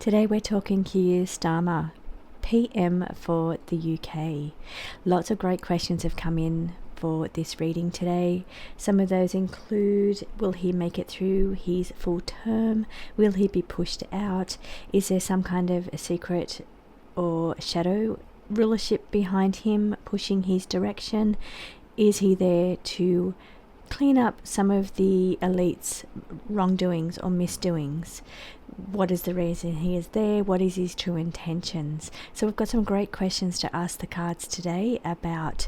Today we're talking Kier Starmer, PM for the UK. Lots of great questions have come in for this reading today. Some of those include, will he make it through his full term? Will he be pushed out? Is there some kind of a secret or shadow rulership behind him pushing his direction? Is he there to clean up some of the elite's wrongdoings or misdoings? What is the reason he is there? What is his true intentions? So we've got some great questions to ask the cards today about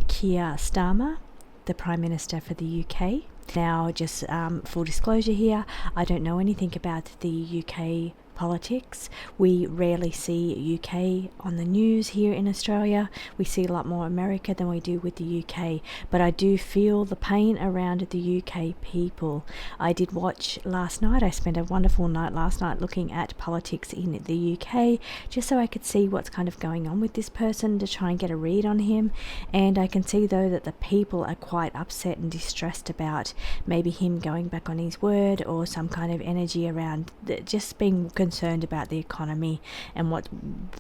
Kier Starmer, the Prime Minister for the UK. Now, just full disclosure here, I don't know anything about the UK politics. We rarely see UK on the news here in Australia. We see a lot more America than we do with the UK, but I do feel the pain around the UK people. I did watch last night. I spent a wonderful night last night looking at politics in the UK, just so I could see what's kind of going on with this person, to try and get a read on him. And I can see though that the people are quite upset and distressed about maybe him going back on his word, or some kind of energy around just being concerned about the economy and what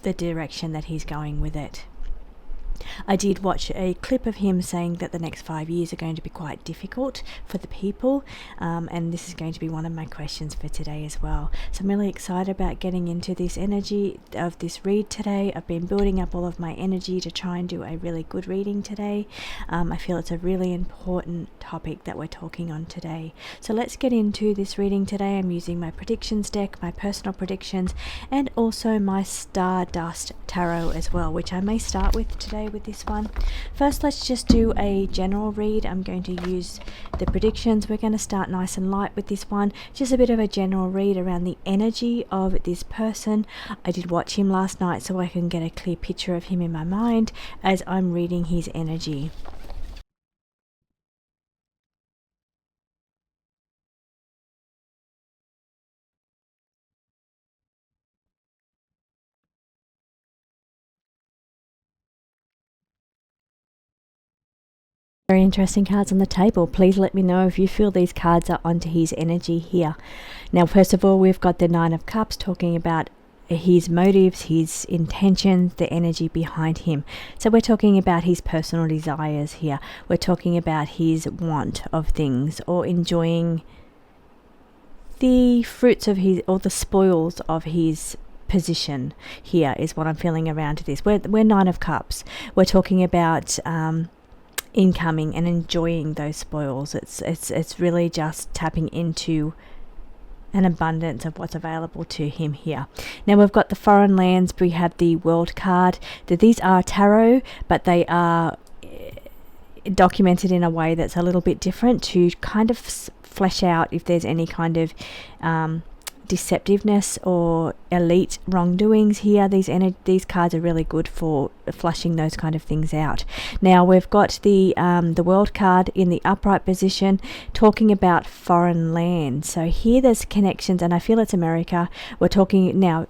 the direction that he's going with it. I did watch a clip of him saying that the next 5 years are going to be quite difficult for the people, and this is going to be one of my questions for today as well. So I'm really excited about getting into this energy of this read today. I've been building up all of my energy to try and do a really good reading today. I feel it's a really important topic that we're talking on today. So let's get into this reading today. I'm using my predictions deck, my personal predictions, and also my Stardust Tarot as well, which I may start with today with this one. First, let's just do a general read. I'm going to use the predictions. We're going to start nice and light with this one. Just a bit of a general read around the energy of this person. I did watch him last night so I can get a clear picture of him in my mind as I'm reading his energy. Very interesting cards on the table. Please let me know if you feel these cards are onto his energy here. Now, first of all, we've got the Nine of Cups talking about his motives, his intentions, the energy behind him. So we're talking about his personal desires here. We're talking about his want of things, or enjoying the fruits of his, or the spoils of his position here, is what I'm feeling around this. We're Nine of Cups. We're talking about incoming and enjoying those spoils. It's really just tapping into an abundance of what's available to him here. Now we've got the foreign lands. We have the World card. These are tarot, but they are documented in a way that's a little bit different to kind of flesh out if there's any kind of deceptiveness or elite wrongdoings here. These cards are really good for flushing those kind of things out. Now we've got the World card in the upright position, talking about foreign land. So here there's connections, and I feel it's America. We're talking now.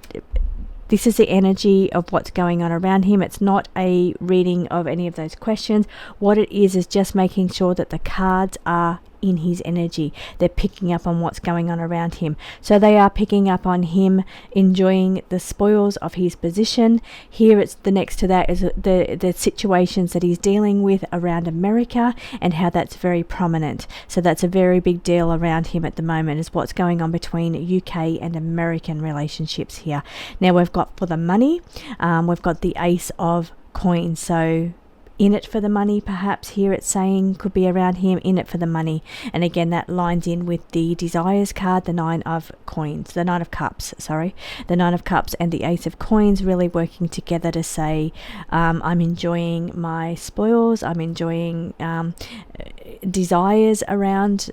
This is the energy of what's going on around him. It's not a reading of any of those questions. What it is just making sure that the cards are in his energy. They're picking up on what's going on around him. So they are picking up on him enjoying the spoils of his position. Here it's the next to that is the situations that he's dealing with around America, and how that's very prominent. So that's a very big deal around him at the moment, is what's going on between UK and American relationships here. Now we've got, for the money, we've got the Ace of Coins. So in it for the money, perhaps here it's saying, could be around him, in it for the money. And again, that lines in with the Desires card, the Nine of Cups, the Nine of Cups and the Ace of Coins, really working together to say, I'm enjoying my spoils, I'm enjoying desires around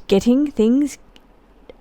getting things.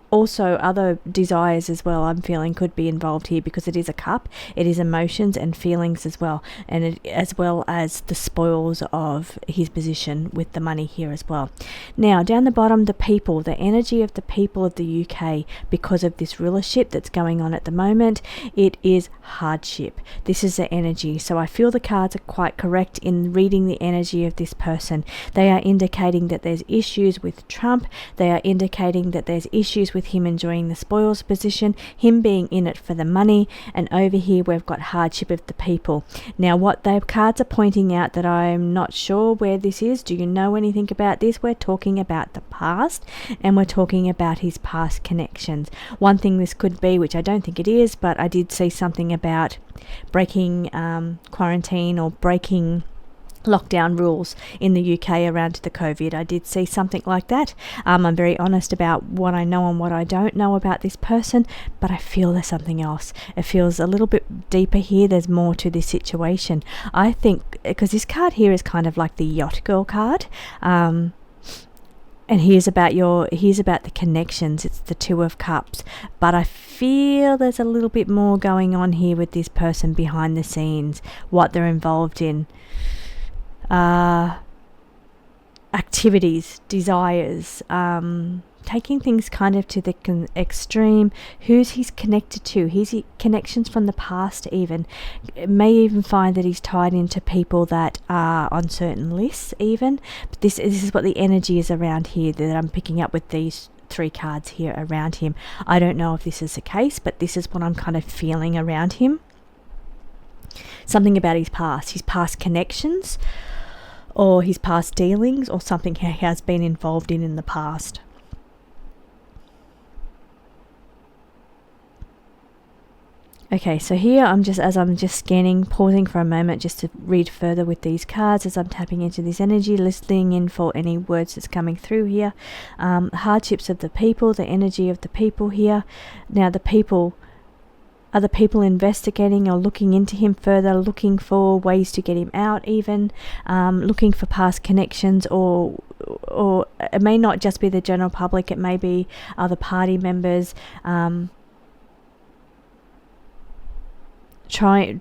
Also, other desires as well, I'm feeling, could be involved here, because it is a cup. It is emotions and feelings as well, and as well as the spoils of his position with the money here as well. Now, down the bottom, the people, the energy of the people of the UK, because of this rulership that's going on at the moment, it is hardship. This is the energy. So I feel the cards are quite correct in reading the energy of this person. They are indicating that there's issues with Trump. They are indicating that there's issues with him enjoying the spoils position, him being in it for the money, and over here we've got hardship of the people. Now what the cards are pointing out that I'm not sure where this is, do you know anything about this? We're talking about the past, and we're talking about his past connections. One thing this could be, which I don't think it is, but I did see something about breaking quarantine or breaking lockdown rules in the UK around the COVID. I did see something like that. I'm very honest about what I know and what I don't know about this person, but I feel there's something else. It feels a little bit deeper here. There's more to this situation. I think because this card here is kind of like the yacht girl card. And here's about the connections. It's the Two of Cups, but I feel there's a little bit more going on here with this person behind the scenes, what they're involved in. Activities, desires, taking things kind of to the extreme. Who's he's connected to? His connections from the past even. It may even find that he's tied into people that are on certain lists even. But this is what the energy is around here that I'm picking up with these 3 cards here around him. I don't know if this is the case, but this is what I'm kind of feeling around him. Something about his past connections, or his past dealings, or something he has been involved in the past. Okay, so here as I'm just scanning, pausing for a moment just to read further with these cards as I'm tapping into this energy, listening in for any words that's coming through here. Hardships of the people, the energy of the people here. Now the people, are the people investigating or looking into him further, looking for ways to get him out even, looking for past connections, or it may not just be the general public, it may be other party members,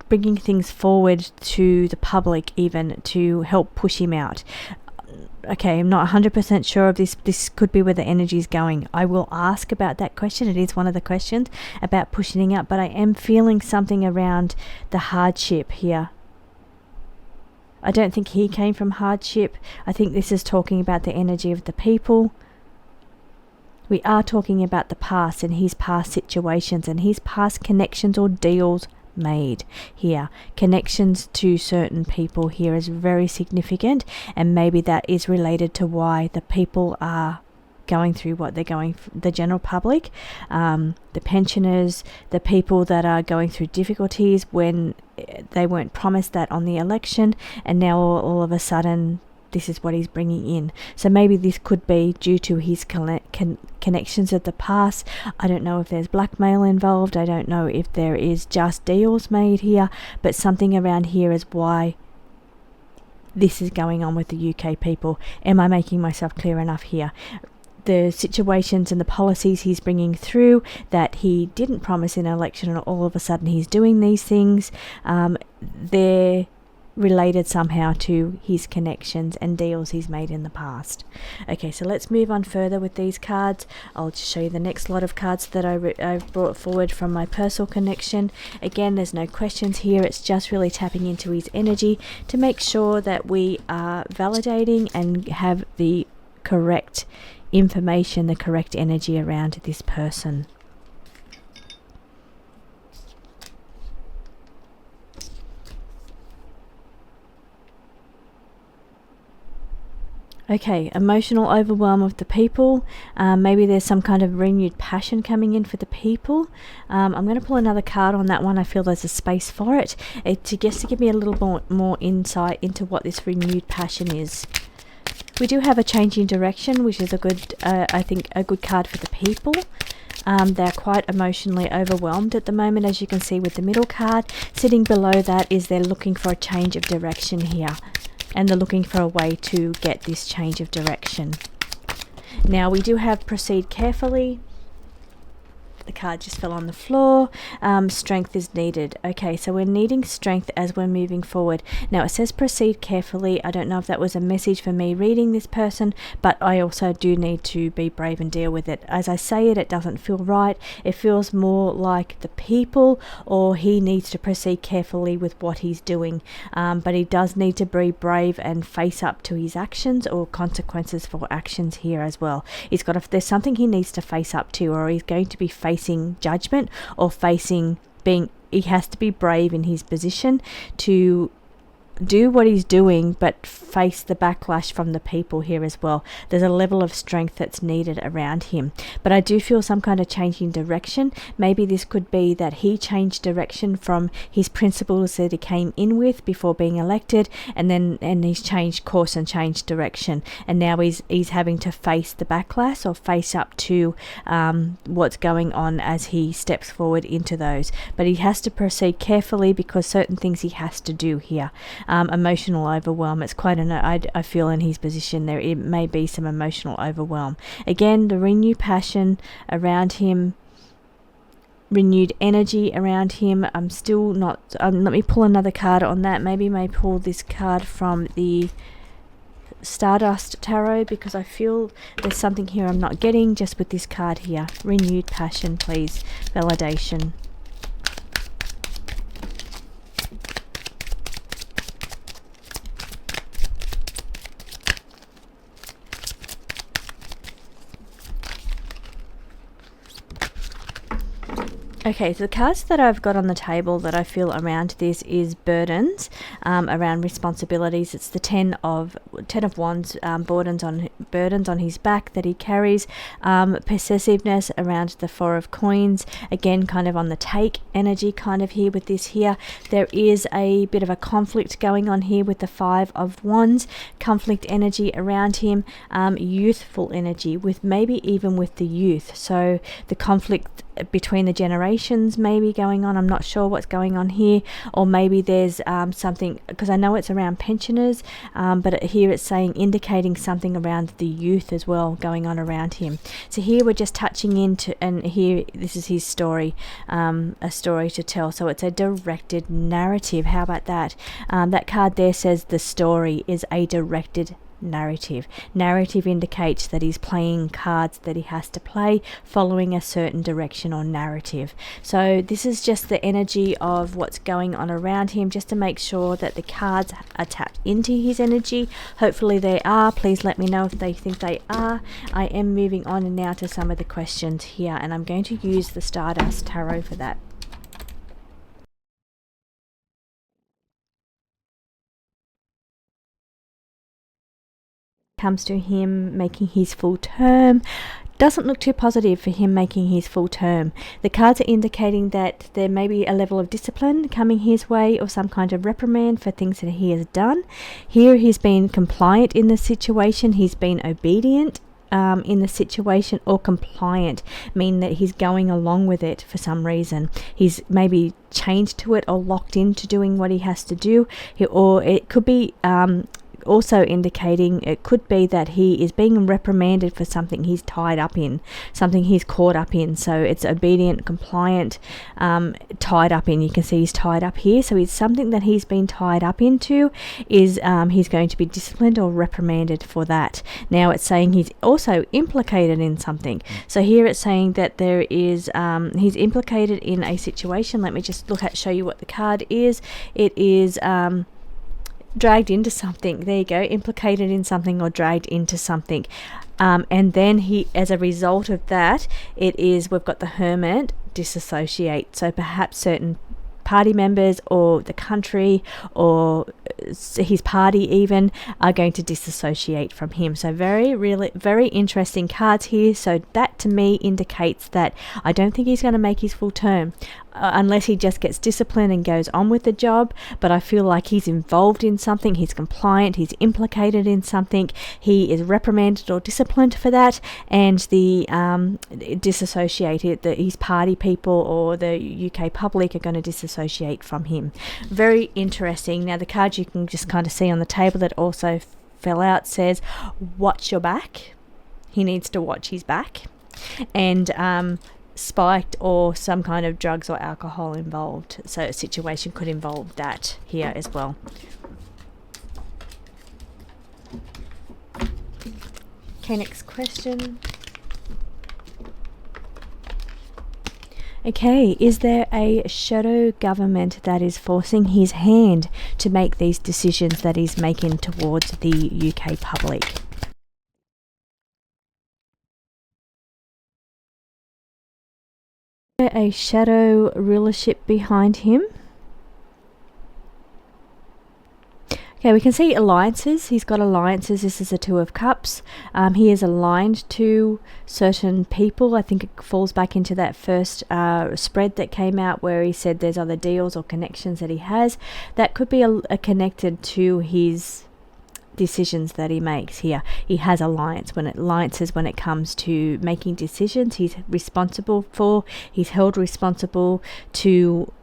bringing things forward to the public even to help push him out. Okay, I'm not 100% sure of this. This could be where the energy is going. I will ask about that question. It is one of the questions about pushing it up, but I am feeling something around the hardship here. I don't think he came from hardship. I think this is talking about the energy of the people. We are talking about the past and his past situations and his past connections or deals made here. Connections to certain people here is very significant, and maybe that is related to why the people are going through what they're going through, the general public, the pensioners, the people that are going through difficulties when they weren't promised that on the election, and now all of a sudden this is what he's bringing in. So maybe this could be due to his connections of the past. I don't know if there's blackmail involved. I don't know if there is just deals made here, but something around here is why this is going on with the UK people. Am I making myself clear enough here? The situations and the policies he's bringing through that he didn't promise in an election, and all of a sudden he's doing these things, they're related somehow to his connections and deals he's made in the past. Okay, so let's move on further with these cards. I'll just show you the next lot of cards that I've brought forward from my personal connection. Again, there's no questions here. It's just really tapping into his energy to make sure that we are validating and have the correct information, the correct energy around this person. Okay, emotional overwhelm of the people. Maybe there's some kind of renewed passion coming in for the people. I'm going to pull another card on that one. I feel there's a space for it. To give me a little more insight into what this renewed passion is. We do have a change in direction, which is a good, I think, a good card for the people. They're quite emotionally overwhelmed at the moment, as you can see with the middle card. Sitting below that is they're looking for a change of direction here. And they're looking for a way to get this change of direction. Now we do have proceed carefully. the card just fell on the floor. Strength is needed. Okay, so we're needing strength as we're moving forward. Now it says proceed carefully. I don't know if that was a message for me reading this person, but I also do need to be brave and deal with it. As I say it, it doesn't feel right. It feels more like the people, or he needs to proceed carefully with what he's doing. But he does need to be brave and face up to his actions or consequences for actions here as well. There's something he needs to face up to, or he's going to be facing judgment or he has to be brave in his position to do what he's doing, but face the backlash from the people here as well. There's a level of strength that's needed around him, but I do feel some kind of change in direction. Maybe this could be that he changed direction from his principles that he came in with before being elected, and he's changed course and changed direction, and now he's having to face the backlash or face up to what's going on as he steps forward into those. But he has to proceed carefully because certain things he has to do here. Emotional overwhelm. It's quite I feel in his position there, it may be some emotional overwhelm. Again, the renewed passion around him, renewed energy around him. I'm still not, let me pull another card on that. Maybe may pull this card from the Stardust Tarot, because I feel there's something here I'm not getting just with this card here. Renewed passion, please. Validation. Okay, so the cards that I've got on the table that I feel around this is burdens, around responsibilities. It's the Ten of Wands, burdens on his back that he carries, possessiveness around the Four of Coins. Again, kind of on the take energy kind of here with this here. There is a bit of a conflict going on here with the Five of Wands, conflict energy around him, youthful energy with maybe even with the youth. So the conflict between the generations maybe going on. I'm not sure what's going on here, or maybe there's something, because I know it's around pensioners, but here it's indicating something around the youth as well going on around him. So here we're just touching into, and here this is his story, a story to tell. So it's a directed narrative. How about that? That card there says the story is a directed narrative. Narrative indicates that he's playing cards that he has to play following a certain direction or narrative. So this is just the energy of what's going on around him, just to make sure that the cards are tapped into his energy. Hopefully they are. Please let me know if they think they are. I am moving on now to some of the questions here, and I'm going to use the Stardust Tarot for that. Comes to him making his full term, doesn't look too positive for him making his full term. The cards are indicating that there may be a level of discipline coming his way, or some kind of reprimand for things that he has done. Here he's been compliant in the situation, he's been obedient in the situation, or compliant, meaning that he's going along with it for some reason. He's maybe changed to it or locked into doing what he has to do, or it could be also indicating it could be that he is being reprimanded for something he's tied up in, something he's caught up in. So it's obedient, compliant, tied up in. You can see he's tied up here. So it's something that he's been tied up into is he's going to be disciplined or reprimanded for that. Now it's saying he's also implicated in something. So here it's saying that there is he's implicated in a situation. Let me just show you what the card is. It is dragged into something. There you go, implicated in something or dragged into something. And then he, as a result of that, we've got the Hermit, disassociate. So perhaps certain party members or the country or his party even are going to disassociate from him. So very interesting cards here. So that to me indicates that I don't think he's going to make his full term. Unless he just gets disciplined and goes on with the job. But I feel like he's involved in something, he's compliant, he's implicated in something, he is reprimanded or disciplined for that, and the disassociated, his party people or the UK public are going to disassociate from him. Very interesting. Now the card you can just kind of see on the table that also fell out says, watch your back. He needs to watch his back. And spiked or some kind of drugs or alcohol involved. So a situation could involve that here as well. Okay, next question. Okay, is there a shadow government that is forcing his hand to make these decisions that he's making towards the UK public? Is there a shadow rulership behind him? Okay, we can see alliances. He's got alliances. This is a Two of Cups. He is aligned to certain people. I think it falls back into that first spread that came out where he said there's other deals or connections that he has. That could be connected to his decisions that he makes here. He has alliances when it comes to making decisions. He's held responsible to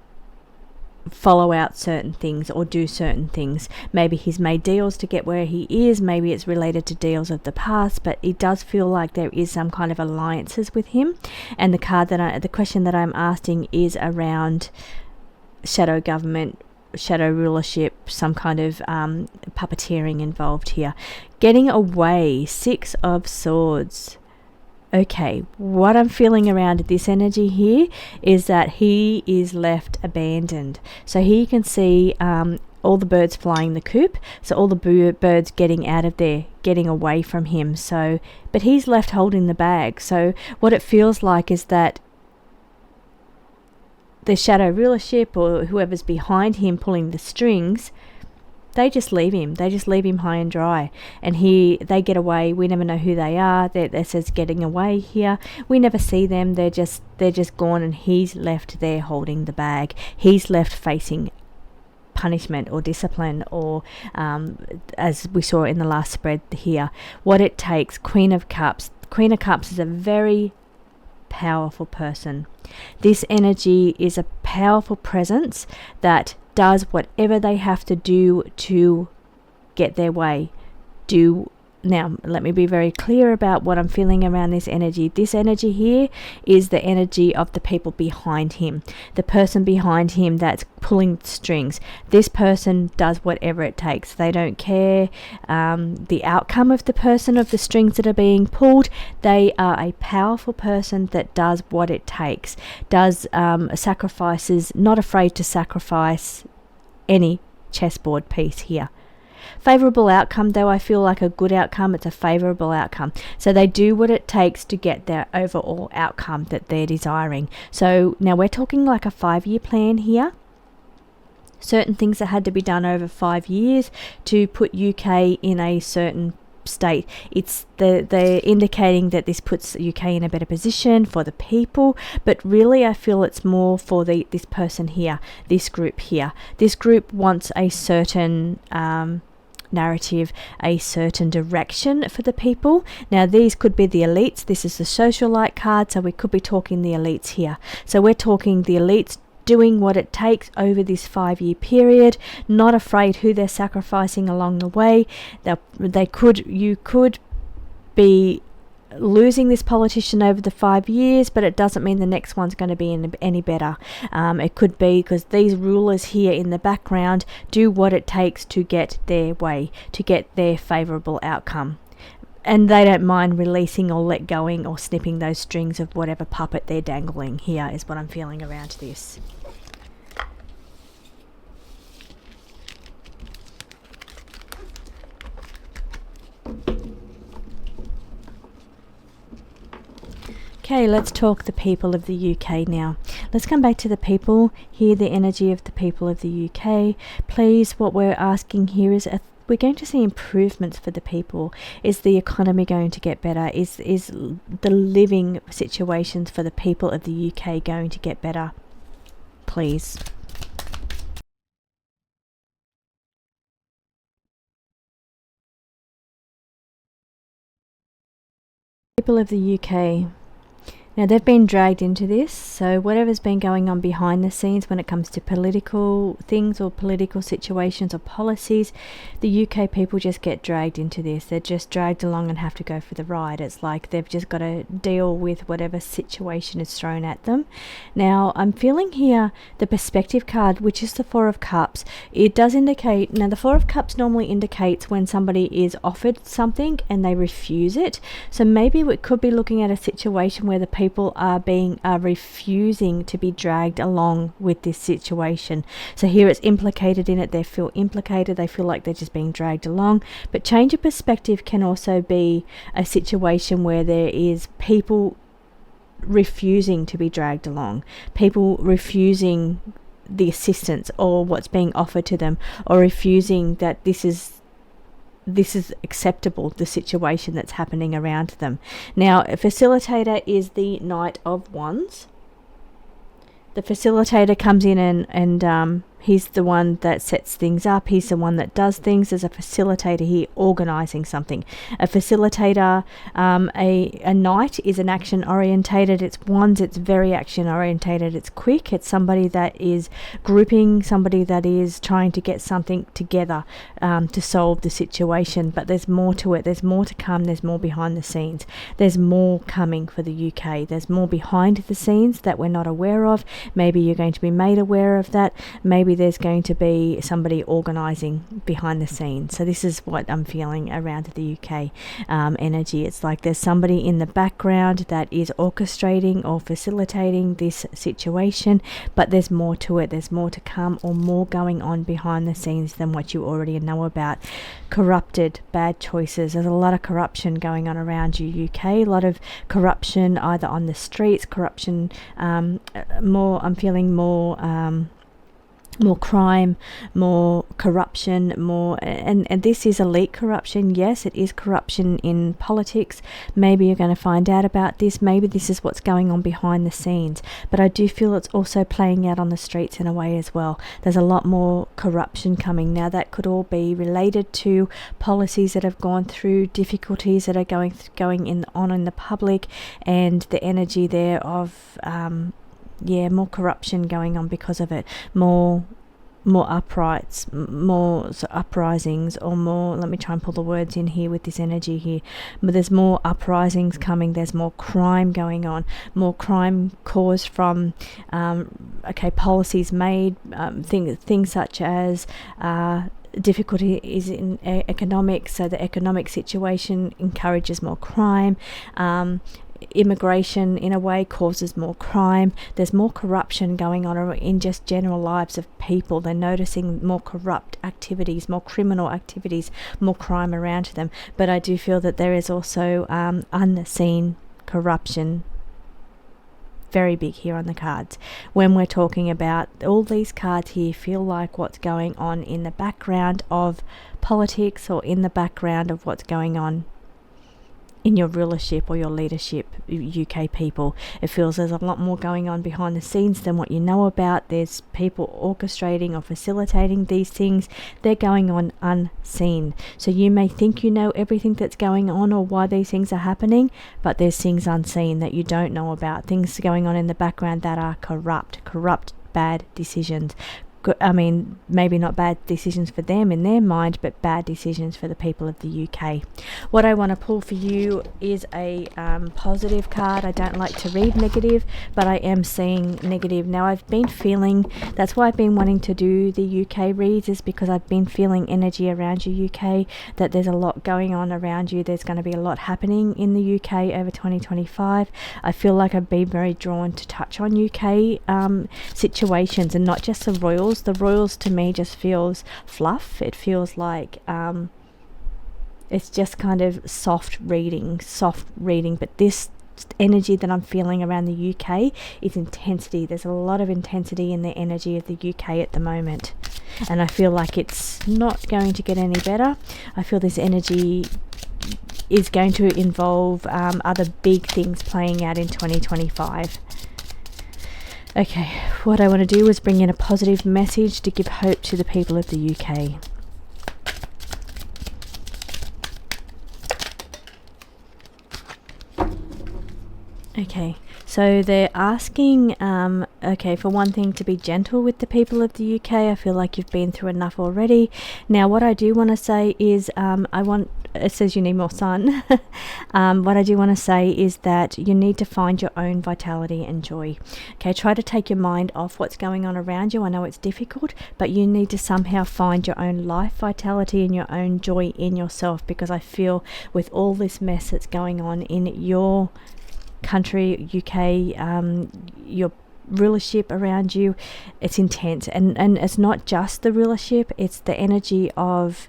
follow out certain things or do certain things. Maybe he's made deals to get where he is. Maybe it's related to deals of the past, but it does feel like there is some kind of alliances with him. And the question that I'm asking is around shadow government, shadow rulership, some kind of puppeteering involved here. Getting away, 6 of Swords. Okay, what I'm feeling around this energy here is that he is left abandoned. So here you can see all the birds flying the coop. So all the birds getting out of there, getting away from him. So, but he's left holding the bag. So what it feels like is that the shadow rulership or whoever's behind him pulling the strings, they just leave him. They just leave him high and dry. And they get away. We never know who they are. That says getting away here. We never see them. They're just gone, and he's left there holding the bag. He's left facing punishment or discipline, or as we saw in the last spread here, what it takes. Queen of Cups. Queen of Cups is a very powerful person. This energy is a powerful presence that does whatever they have to do to get their way. Now, let me be very clear about what I'm feeling around this energy. This energy here is the energy of the people behind him. The person behind him that's pulling strings. This person does whatever it takes. They don't care the outcome of the strings that are being pulled. They are a powerful person that does what it takes. Does sacrifices, not afraid to sacrifice any chessboard piece here. Favourable outcome, though. I feel like a good outcome. It's a favourable outcome. So they do what it takes to get their overall outcome that they're desiring. So now we're talking like a 5-year plan here. Certain things that had to be done over 5 years to put UK in a certain state. They're indicating that this puts UK in a better position for the people, but really I feel it's more for this person here, this group here. This group wants a certain narrative, a certain direction for the people. Now these could be the elites. This is the socialite card, so we could be talking the elites here. So we're talking the elites doing what it takes over this 5-year period, not afraid who they're sacrificing along the way. You could be losing this politician over the 5 years, but it doesn't mean the next one's going to be any better. It could be because these rulers here in the background do what it takes to get their way, to get their favourable outcome. And they don't mind releasing or let going or snipping those strings of whatever puppet they're dangling here, is what I'm feeling around this. Okay, let's talk the people of the UK now. Let's come back to the people, hear the energy of the people of the UK. Please, what we're asking here is we're going to see improvements for the people. Is the economy going to get better? Is the living situations for the people of the UK going to get better? Please. People of the UK. Now, they've been dragged into this, so whatever's been going on behind the scenes when it comes to political things or political situations or policies, the UK people just get dragged into this. They're just dragged along and have to go for the ride. It's like they've just got to deal with whatever situation is thrown at them. Now, I'm feeling here the perspective card, which is the Four of Cups. It does indicate, now the Four of Cups normally indicates when somebody is offered something and they refuse it. So maybe we could be looking at a situation where the people are refusing to be dragged along with this situation. So here it's implicated in it. They feel implicated. They feel like they're just being dragged along. But change of perspective can also be a situation where there is people refusing to be dragged along, people refusing the assistance or what's being offered to them, or refusing that this is acceptable, the situation that's happening around them. Now, a facilitator is the Knight of Wands. The facilitator comes in and he's the one that sets things up. He's the one that does things. As a facilitator here, organising something. A facilitator, a knight is an action orientated. It's wands. It's very action orientated. It's quick. It's somebody that is grouping, somebody that is trying to get something together to solve the situation. But there's more to it. There's more to come. There's more behind the scenes. There's more coming for the UK. There's more behind the scenes that we're not aware of. Maybe you're going to be made aware of that. Maybe there's going to be somebody organising behind the scenes. So this is what I'm feeling around the UK energy. It's like there's somebody in the background that is orchestrating or facilitating this situation, but there's more to it. There's more to come, or more going on behind the scenes than what you already know about. Corrupted, bad choices. There's a lot of corruption going on around you, UK. A lot of corruption either on the streets, corruption, I'm feeling more crime, more corruption, and this is elite corruption. Yes, it is corruption in politics. Maybe you're going to find out about this. Maybe this is what's going on behind the scenes. But I do feel it's also playing out on the streets in a way as well. There's a lot more corruption coming. Now, that could all be related to policies that have gone through, difficulties that are going on in the public, and the energy there of more corruption going on because of it, more uprisings, or more, let me try and pull the words in here with this energy here, but there's more uprisings coming. There's more crime going on, more crime caused from policies made, things such as difficulty is in economics, so the economic situation encourages more crime. Immigration in a way causes more crime. There's more corruption going on in just general lives of people. They're noticing more corrupt activities, more criminal activities, more crime around them. But I do feel that there is also unseen corruption very big here on the cards. When we're talking about all these cards here, feel like what's going on in the background of politics, or in the background of what's going on in your rulership or your leadership, UK people. It feels there's a lot more going on behind the scenes than what you know about. There's people orchestrating or facilitating these things. They're going on unseen. So you may think you know everything that's going on or why these things are happening, but there's things unseen that you don't know about. Things going on in the background that are corrupt, bad decisions. I mean, maybe not bad decisions for them in their mind, but bad decisions for the people of the UK. What I want to pull for you is a positive card. I don't like to read negative, but I am seeing negative. Now, I've been feeling, that's why I've been wanting to do the UK reads, is because I've been feeling energy around you, UK, that there's a lot going on around you. There's going to be a lot happening in the UK over 2025. I feel like I've been very drawn to touch on UK situations, and not just the royals. The royals to me just feels fluff. It feels like it's just kind of soft reading, but this energy that I'm feeling around the UK is intensity. There's a lot of intensity in the energy of the UK at the moment, and I feel like it's not going to get any better. I feel this energy is going to involve other big things playing out in 2025. Okay, what I want to do is bring in a positive message to give hope to the people of the UK. Okay, so they're asking, okay, for one thing, to be gentle with the people of the UK. I feel like you've been through enough already. Now, what I do want to say is, it says you need more sun. What I do want to say is that you need to find your own vitality and joy. Okay, try to take your mind off what's going on around you. I know it's difficult, but you need to somehow find your own life vitality and your own joy in yourself, because I feel with all this mess that's going on in your country, UK, your rulership around you, it's intense, and it's not just the rulership, it's the energy of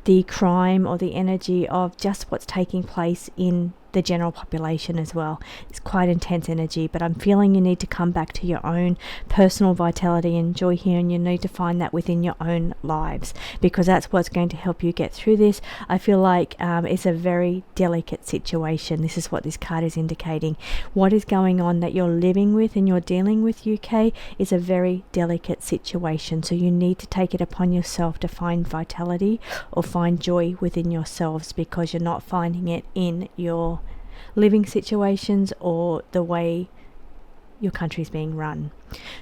the crime, or the energy of just what's taking place in the general population as well. It's quite intense energy, but I'm feeling you need to come back to your own personal vitality and joy here, and you need to find that within your own lives, because that's what's going to help you get through this. I feel like it's a very delicate situation. This is what this card is indicating. What is going on that you're living with and you're dealing with, UK, is a very delicate situation, so you need to take it upon yourself to find vitality or find joy within yourselves, because you're not finding it in your living situations or the way your country's being run.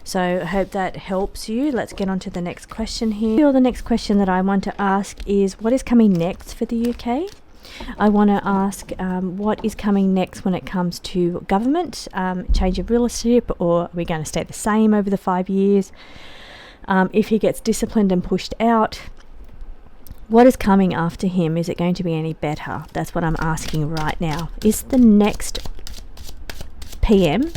So I hope that helps you. Let's get on to the next question here. The next question that I want to ask is, what is coming next for the UK? I want to ask what is coming next when it comes to government, change of rulership, or are we going to stay the same over the 5 years? If he gets disciplined and pushed out, what is coming after him? Is it going to be any better? That's what I'm asking right now. Is the next PM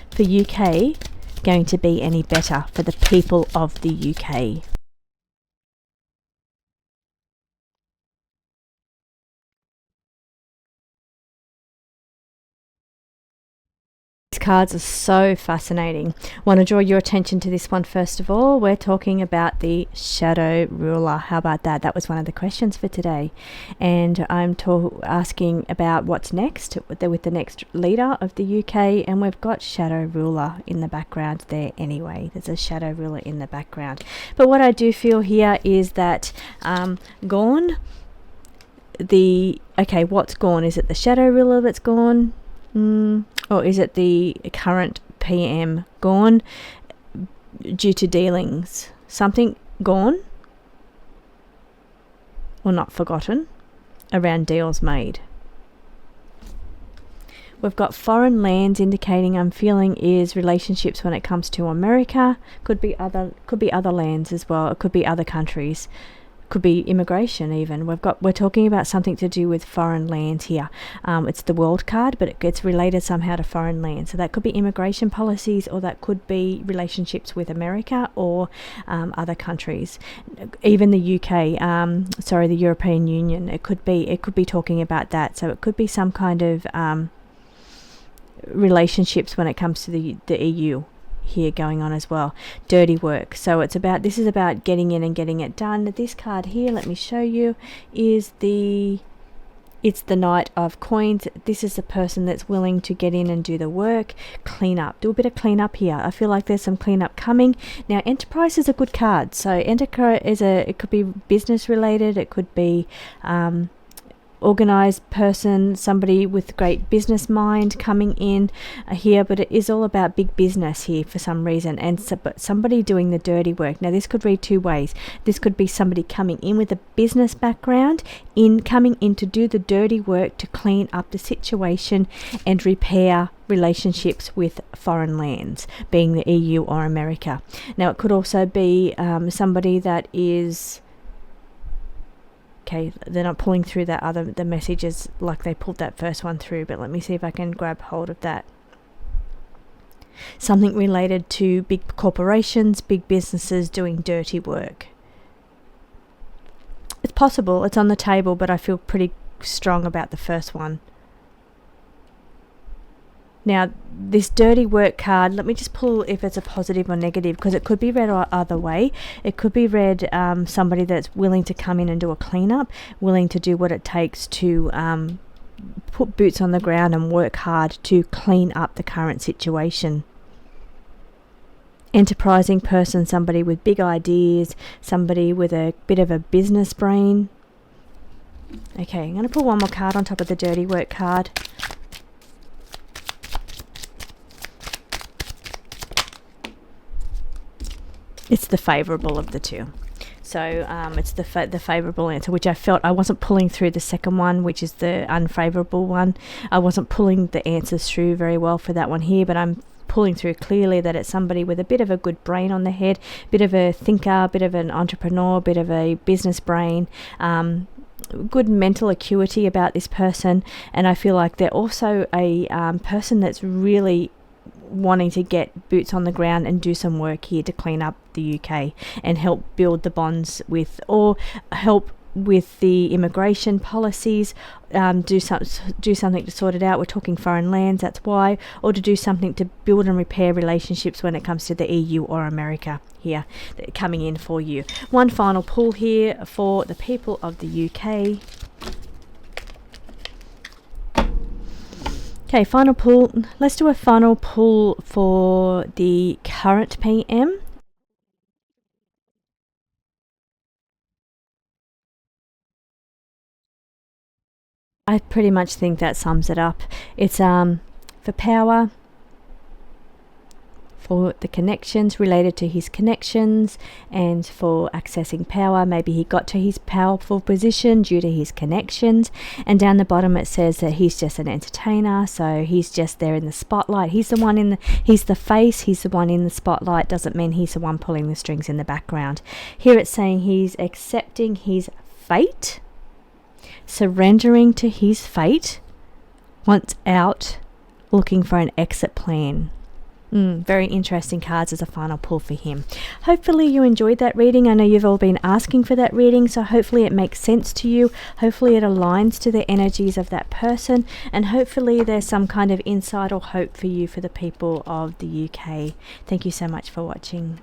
for UK going to be any better for the people of the UK? These cards are so fascinating. Want to draw your attention to this one first of all. We're talking about the shadow ruler. How about that? That was one of the questions for today. And I'm asking about what's next with the next leader of the UK, and we've got shadow ruler in the background there anyway. There's a shadow ruler in the background. But what I do feel here is that gone. Okay, what's gone? Is it the shadow ruler that's gone? Or is it the current PM gone due to dealings? Something gone or not forgotten around deals made. We've got foreign lands indicating, I'm feeling, is relationships when it comes to America. Could be other lands as well. It could be other countries. Could be immigration even. We're talking about something to do with foreign lands here. It's the World card, but it gets related somehow to foreign lands. So that could be immigration policies, or that could be relationships with America or other countries, even the UK. The European Union. It could be talking about that. So it could be some kind of relationships when it comes to the EU. Here going on as well. Dirty work. So this is about getting in and getting it done. This card here, let me show you, is it's the Knight of Coins. This is the person that's willing to get in and do the work, clean up, do a bit of clean up here. I feel like there's some clean up coming. Now, Enterprise is a good card. So Enterprise it could be business related. It could be organized person, somebody with great business mind coming in here, but it is all about big business here for some reason, but somebody doing the dirty work. Now, this could read two ways. This could be somebody coming in with a business background, coming in to do the dirty work to clean up the situation and repair relationships with foreign lands, being the EU or America. Now, it could also be somebody that is... Okay, they're not pulling through the messages like they pulled that first one through, but let me see if I can grab hold of that. Something related to big corporations, big businesses doing dirty work. It's possible, it's on the table, but I feel pretty strong about the first one. Now, this dirty work card, let me just pull if it's a positive or negative, because it could be read either way. It could be read somebody that's willing to come in and do a cleanup, willing to do what it takes to put boots on the ground and work hard to clean up the current situation. Enterprising person, somebody with big ideas, somebody with a bit of a business brain. Okay, I'm going to pull one more card on top of the dirty work card. It's the favourable of the two. So it's the favourable answer, which I felt I wasn't pulling through the second one, which is the unfavourable one. I wasn't pulling the answers through very well for that one here, but I'm pulling through clearly that it's somebody with a bit of a good brain on the head, bit of a thinker, bit of an entrepreneur, bit of a business brain, good mental acuity about this person. And I feel like they're also a person that's really wanting to get boots on the ground and do some work here to clean up the UK and help build the bonds with, or help with the immigration policies, do something to sort it out. We're talking foreign lands, that's why, or to do something to build and repair relationships when it comes to the EU or America here coming in for you. One final pull here for the people of the UK. Okay, final pull. Let's do a final pull for the current PM. I pretty much think that sums it up. It's for power, for the connections related to his connections, and for accessing power. Maybe he got to his powerful position due to his connections. And down the bottom it says that he's just an entertainer, so he's just there in the spotlight. He's the face, he's the one in the spotlight. Doesn't mean he's the one pulling the strings in the background. Here it's saying he's accepting his fate, surrendering to his fate, once out looking for an exit plan. Very interesting cards as a final pull for him. Hopefully you enjoyed that reading. I know you've all been asking for that reading, so hopefully it makes sense to you. Hopefully it aligns to the energies of that person, and hopefully there's some kind of insight or hope for you for the people of the UK. Thank you so much for watching.